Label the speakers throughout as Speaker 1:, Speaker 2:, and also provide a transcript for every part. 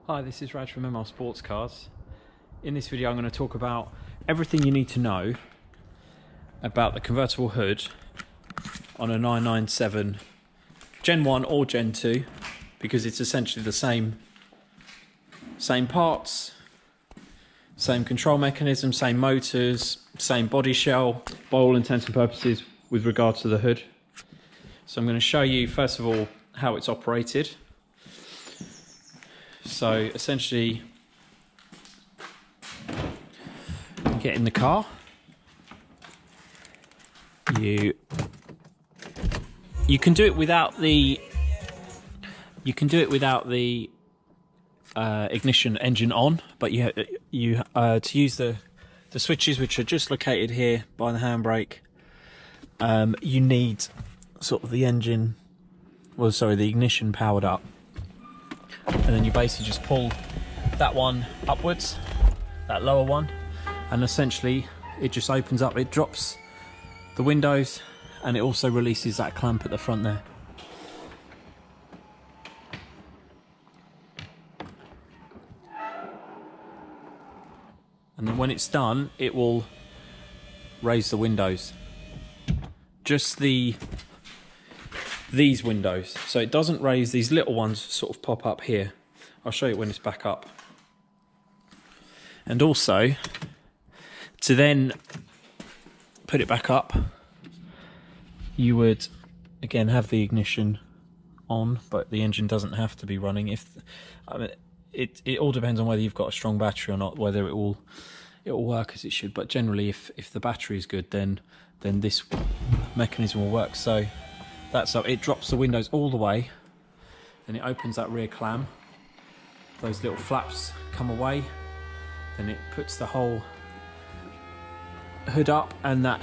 Speaker 1: Hi, this is Raj from Sportscars. In this video I'm going to talk about everything you need to know about the convertible hood on a 997 Gen 1 or Gen 2, because it's essentially the same parts, same control mechanism, same motors, same body shell, by all intents and purposes with regard to the hood. So I'm going to show you first of all how it's operated. So essentially, you get in the car, you can do it without the ignition engine on, but to use the switches, which are just located here by the handbrake, you need sort of the ignition powered up. And then you basically just pull that one upwards, that lower one, and essentially it just opens up, it drops the windows, and it also releases that clamp at the front there. And then when it's done, it will raise the windows. Just these windows, so it doesn't raise these little ones, sort of pop up here. I'll show you when it's back up. And also, to then put it back up, you would again have the ignition on, but the engine doesn't have to be running. It all depends on whether you've got a strong battery or not, whether it will work as it should. But generally, if the battery is good, then this mechanism will work. So that's up. It drops the windows all the way, then it opens that rear clam, those little flaps come away, then it puts the whole hood up, and that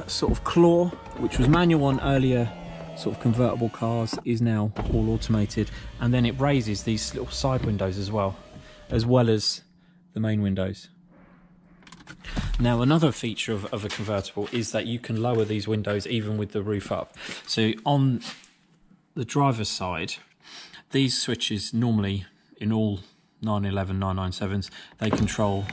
Speaker 1: sort of claw, which was manual on earlier sort of convertible cars, is now all automated, and then it raises these little side windows as well as the main windows. Now, another feature of a convertible is that you can lower these windows even with the roof up. So on the driver's side, these switches normally in all 911, 997s, they control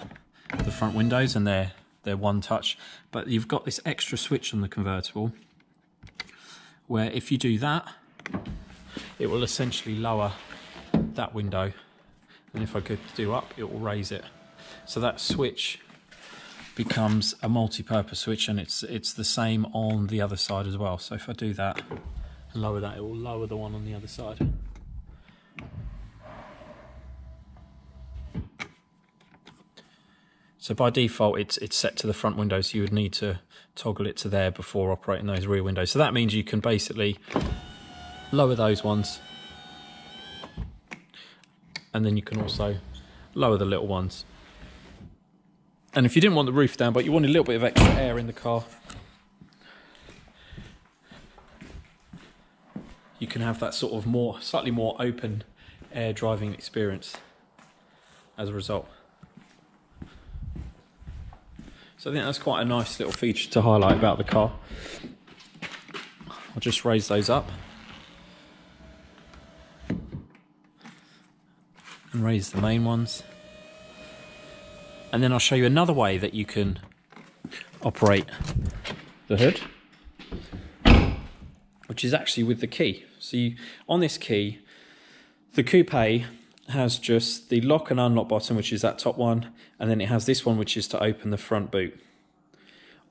Speaker 1: the front windows, and they're one touch. But you've got this extra switch on the convertible where if you do that, it will essentially lower that window. And if I go to do up, it will raise it. So that switch becomes a multi-purpose switch, and it's the same on the other side as well. So if I do that and lower that, it will lower the one on the other side. So by default it's set to the front window, so you would need to toggle it to there before operating those rear windows. So that means you can basically lower those ones, and then you can also lower the little ones. And if you didn't want the roof down, but you wanted a little bit of extra air in the car, you can have that sort of slightly more open air driving experience as a result. So I think that's quite a nice little feature to highlight about the car. I'll just raise those up and raise the main ones. And then I'll show you another way that you can operate the hood, which is actually with the key. So on this key, the coupe has just the lock and unlock button, which is that top one, and then it has this one, which is to open the front boot.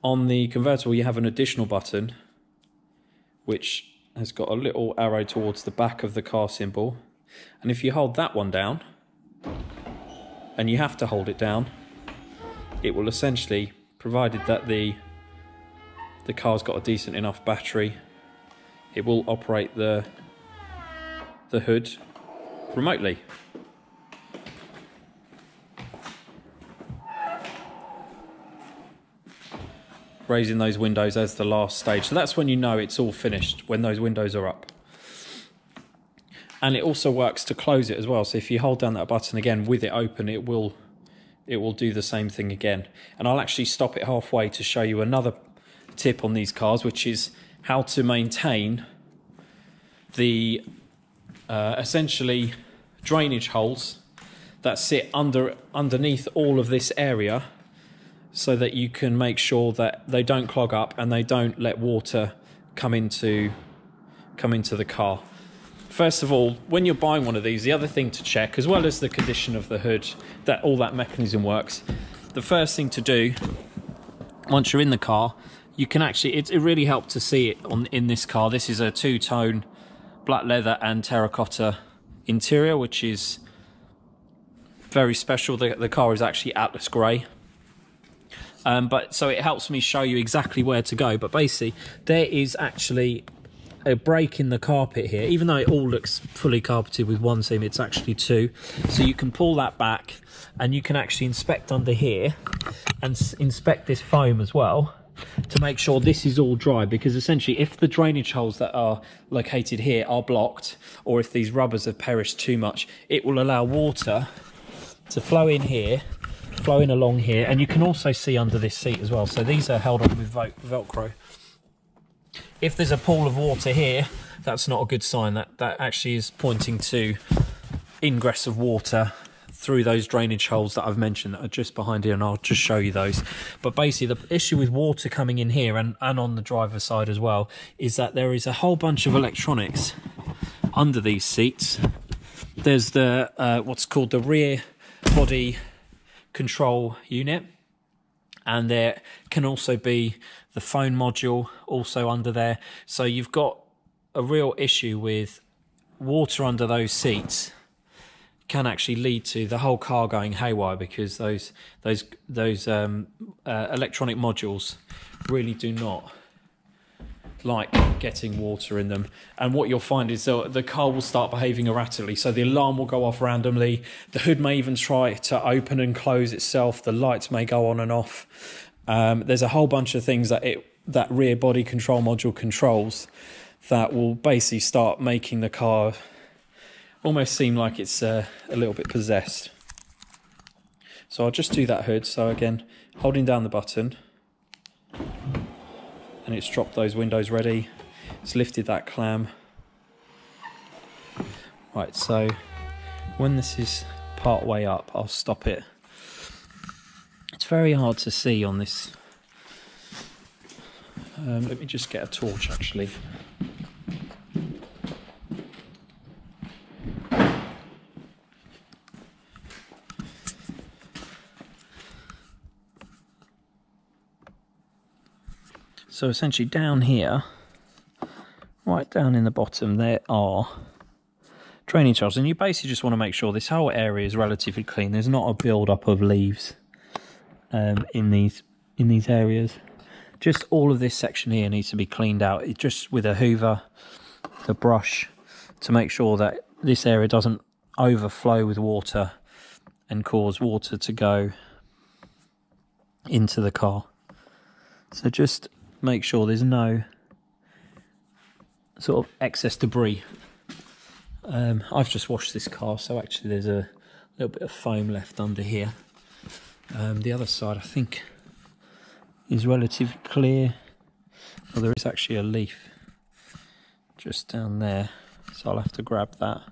Speaker 1: On the convertible, you have an additional button, which has got a little arrow towards the back of the car symbol. And if you hold that one down, and you have to hold it down, it will essentially, provided that the car's got a decent enough battery, it will operate the hood remotely. Raising those windows as the last stage. So that's when you know it's all finished, when those windows are up. And it also works to close it as well. So if you hold down that button again with it open, it will do the same thing again. And I'll actually stop it halfway to show you another tip on these cars, which is how to maintain the essentially drainage holes that sit underneath all of this area, so that you can make sure that they don't clog up and they don't let water come into the car. First of all, when you're buying one of these, the other thing to check, as well as the condition of the hood, that all that mechanism works, the first thing to do once you're in the car, you can actually, it really helped to see it in this car. This is a two-tone black leather and terracotta interior, which is very special. The car is actually Atlas grey. But so it helps me show you exactly where to go. But basically, there is actually a break in the carpet here. Even though it all looks fully carpeted with one seam, it's actually two. So you can pull that back, and you can actually inspect under here and inspect this foam as well to make sure this is all dry. Because essentially, if the drainage holes that are located here are blocked, or if these rubbers have perished too much, it will allow water to flow in here, flowing along here, and you can also see under this seat as well. So these are held on with Velcro. If there's a pool of water here, that's not a good sign. That actually is pointing to ingress of water through those drainage holes that I've mentioned that are just behind here, and I'll just show you those. But basically, the issue with water coming in here and on the driver's side as well is that there is a whole bunch of electronics under these seats. There's the what's called the rear body control unit, and there can also be the phone module also under there. So you've got a real issue with water under those seats. Can actually lead to the whole car going haywire, because those electronic modules really do not like getting water in them. And what you'll find is the car will start behaving erratically. So the alarm will go off randomly. The hood may even try to open and close itself. The lights may go on and off. There's a whole bunch of things that rear body control module controls that will basically start making the car almost seem like it's a little bit possessed. So I'll just do that hood. So again, holding down the button, and it's dropped those windows ready. It's lifted that clam. Right, so when this is part way up, I'll stop it. It's very hard to see on this. Let me just get a torch actually. So essentially down here, right down in the bottom, there are drainage holes, and you basically just want to make sure this whole area is relatively clean. There's not a build-up of leaves in these areas. Just all of this section here needs to be cleaned out, just with a hoover, the brush, to make sure that this area doesn't overflow with water and cause water to go into the car. So just make sure there's no sort of excess debris. I've just washed this car, so actually there's a little bit of foam left under here. The other side I think is relatively clear. Well, there is actually a leaf just down there, so I'll have to grab that.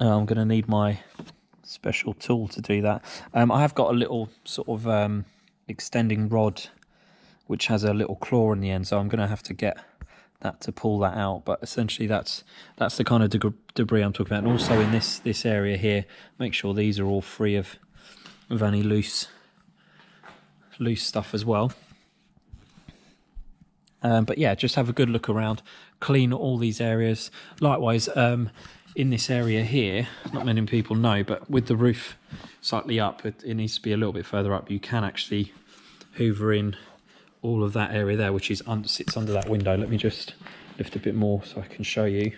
Speaker 1: I'm going to need my special tool to do that. I have got a little sort of extending rod which has a little claw in the end, so I'm going to have to get that to pull that out. But essentially that's the kind of debris I'm talking about. And also in this area here, make sure these are all free of any loose stuff as well. But yeah, just have a good look around, clean all these areas. Likewise, in this area here, not many people know, but with the roof slightly up, it needs to be a little bit further up. You can actually hoover in all of that area there, which sits under that window. Let me just lift a bit more so I can show you.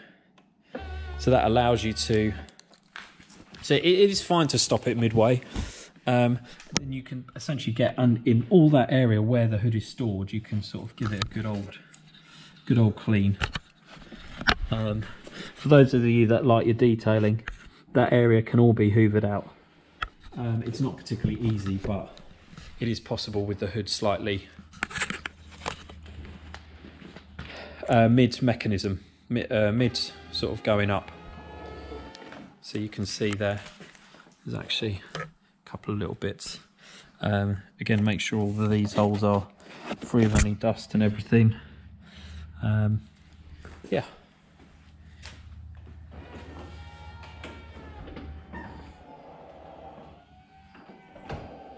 Speaker 1: So that allows you to, so it is fine to stop it midway. Then you can essentially get in all that area where the hood is stored, you can sort of give it a good old clean. For those of you that like your detailing, that area can all be hoovered out. It's not particularly easy, but it is possible with the hood slightly mid mechanism, mid sort of going up. So you can see there's actually a couple of little bits. Again, make sure all of these holes are free of any dust and everything. Yeah.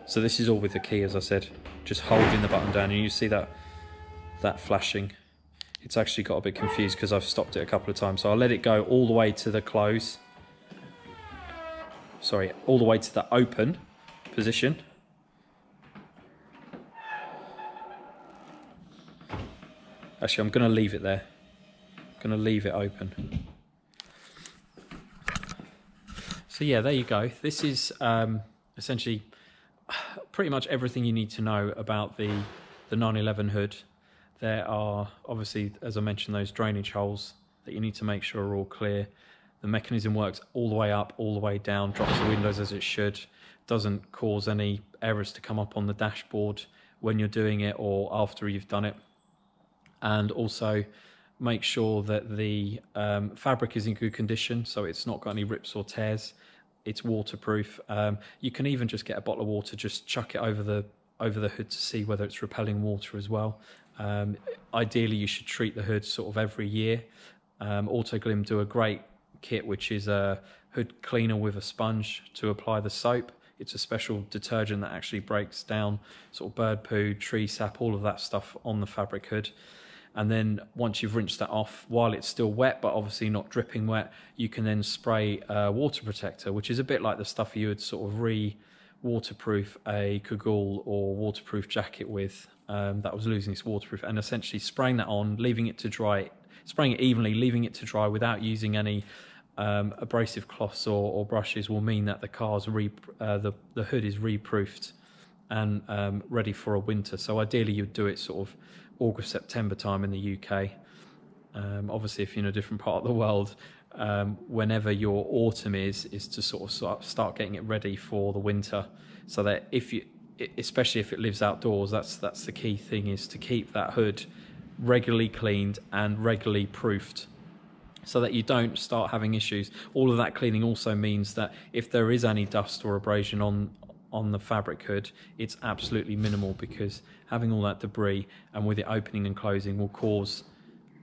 Speaker 1: So this is all with the key, as I said, just holding the button down, and you see that flashing. It's actually got a bit confused because I've stopped it a couple of times. So I'll let it go all the way to the close. Sorry, all the way to the open position. Actually, I'm going to leave it there. I'm going to leave it open. So yeah, there you go. This is essentially pretty much everything you need to know about the 911 hood. There are obviously, as I mentioned, those drainage holes that you need to make sure are all clear. The mechanism works all the way up, all the way down, drops the windows as it should, doesn't cause any errors to come up on the dashboard when you're doing it or after you've done it. And also make sure that the fabric is in good condition, so it's not got any rips or tears. It's waterproof. You can even just get a bottle of water, just chuck it over the hood to see whether it's repelling water as well. Ideally, you should treat the hood sort of every year. Autoglim do a great kit, which is a hood cleaner with a sponge to apply the soap. It's a special detergent that actually breaks down sort of bird poo, tree sap, all of that stuff on the fabric hood. And then once you've rinsed that off, while it's still wet, but obviously not dripping wet, you can then spray a water protector, which is a bit like the stuff you would sort of waterproof a Cabriolet or waterproof jacket with that was losing its waterproof, and essentially spraying that on, leaving it to dry, spraying it evenly, leaving it to dry without using any abrasive cloths or brushes will mean that the car's the hood is reproofed and ready for a winter. So ideally you'd do it sort of August, September time in the UK. Obviously if you're in a different part of the world, whenever your autumn is to sort of start getting it ready for the winter, so that especially if it lives outdoors, that's the key thing, is to keep that hood regularly cleaned and regularly proofed so that you don't start having issues. All of that cleaning also means that if there is any dust or abrasion on the fabric hood, it's absolutely minimal, because having all that debris and with it opening and closing will cause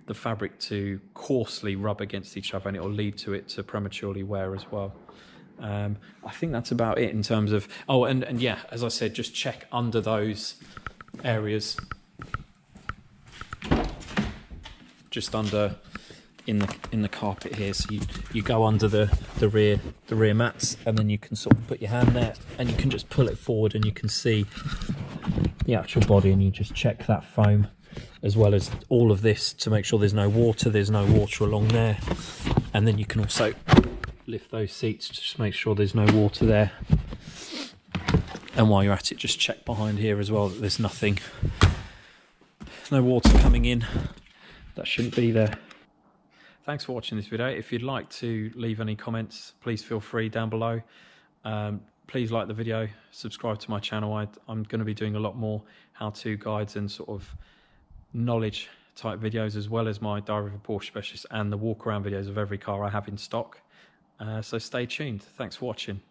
Speaker 1: the fabric to coarsely rub against each other, and it will lead to it to prematurely wear as well. I think that's about it in terms of, oh, and yeah, as I said, just check under those areas, just under in the carpet here. So you go under the rear mats, and then you can sort of put your hand there and you can just pull it forward and you can see the actual body, and you just check that foam as well as all of this to make sure there's no water along there. And then you can also lift those seats to just make sure there's no water there. And while you're at it, just check behind here as well that there's no water coming in. That shouldn't be there. Thanks for watching this video. If you'd like to leave any comments, please feel free down below. Please like the video, subscribe to my channel. I'm going to be doing a lot more how-to guides and sort of knowledge type videos, as well as my diary of a Porsche Specialist and the walk around videos of every car I have in stock. So stay tuned. Thanks for watching.